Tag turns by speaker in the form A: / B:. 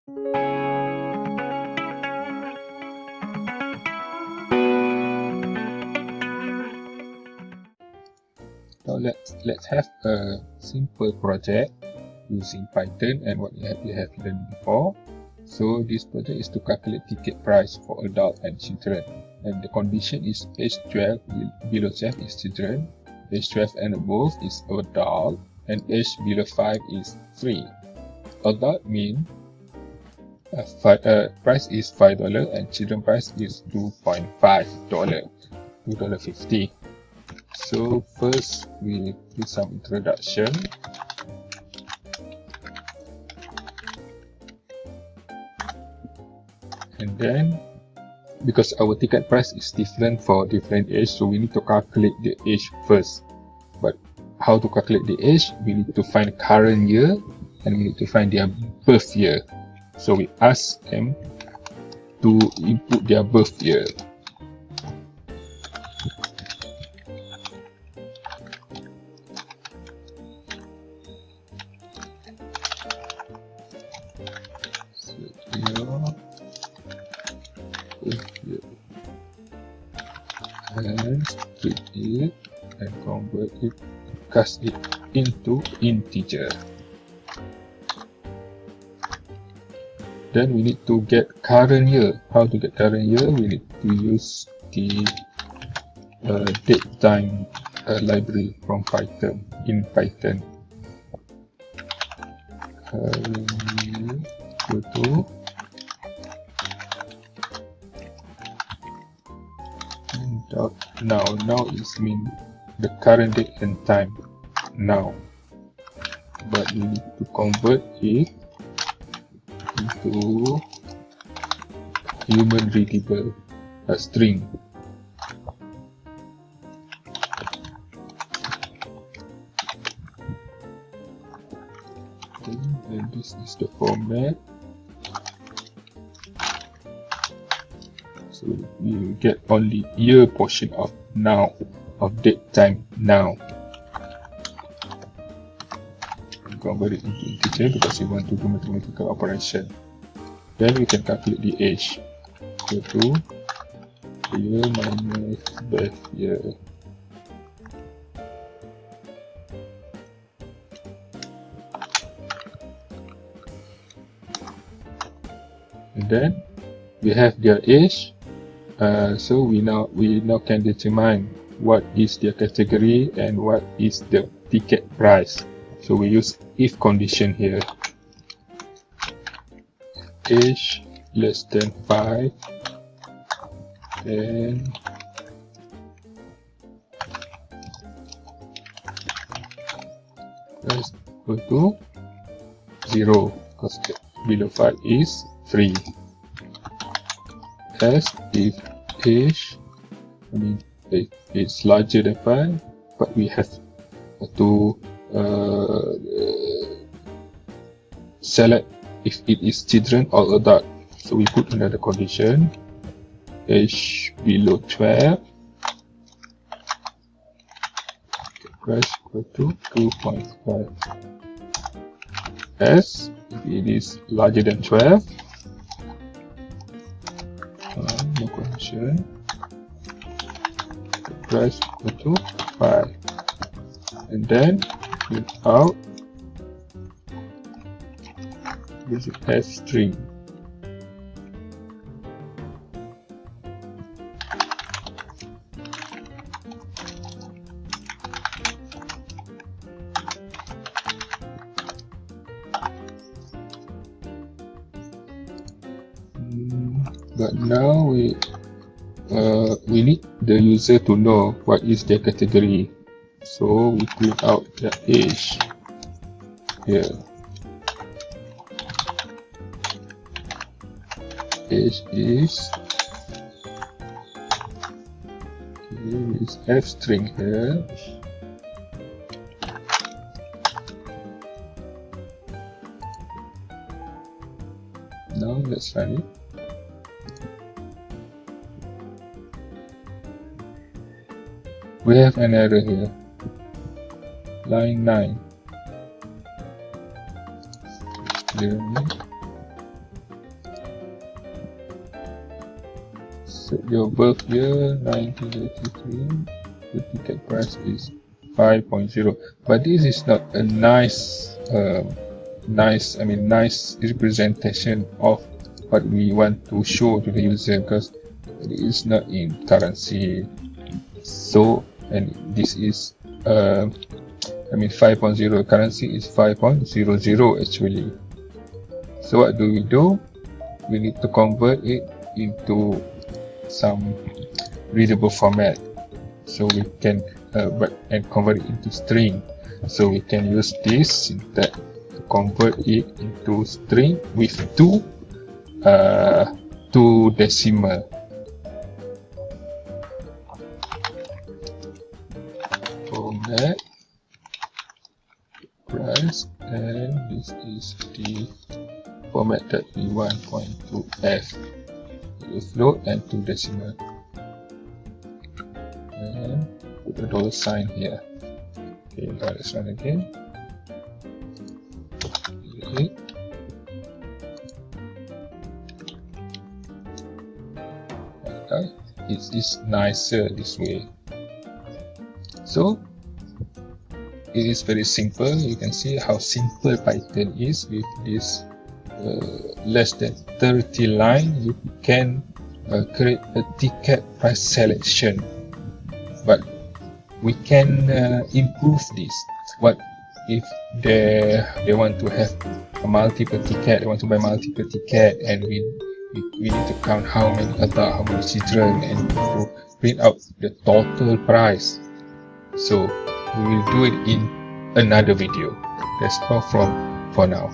A: Now let's have a simple project using Python and what we have learned before. So this project is to calculate ticket price for adult and children, and the condition is age 12 below 12 is children, age 12 and above is adult, and age below 5 is free. Adult mean price is $5 and children price is $2.5, $2.50. So first we do some introduction. And then because our ticket price is different for different age, so we need to calculate the age first. But how to calculate the age? We need to find current year and we need to find their birth year. So we ask them to input their birth year. And split it and convert it, cast it into integer. Then we need to get current year. How to get current year? We need to use the date time library from Python in Python. Current year equal to now is mean the current date and time now, but we need to convert it into human readable string. And this is the format. So we will get only year portion of now, of date time now. We convert it into integer because we want to do mathematical operation. Then we can calculate the age. Equal to year minus birth year. And then we have their age. So we now can determine what is their category and what is the ticket price. So we use if condition here. Age less than 5 and price equal to 0 because below 5 is free. As if age, it's larger than 5, but we have to select if it is children or adult. So we put another condition, age below 12, price equal to 2.5. As if it is larger than 12, no condition, price equal to 5, and then without this f string. But now we need the user to know what is their category, so we print out the age here. Age is f string here. Now let's run it. We have an error here. Line 9. So your birth year 1983, the ticket price is 5.0. But this is not a nice nice representation of what we want to show to the user, because it is not in currency. So, and this is 5.0 currency is 5.00 actually. So what do? We need to convert it into some readable format, so we can and convert it into string. So we can use this syntax to convert it into string with two decimal. Format price, and this is the format that we want, 0.2f, float and 2 decimal, and put a dollar sign here. Okay, now let's run again. Okay. It is nicer this way. So it is very simple. You can see how simple Python is. With this less than 30 line, you can create a ticket price selection. But we can improve this. What if they want to have a multiple ticket? They want to buy multiple ticket, and we need to count how many children, and to print out the total price. So we will do it in another video. That's all for now.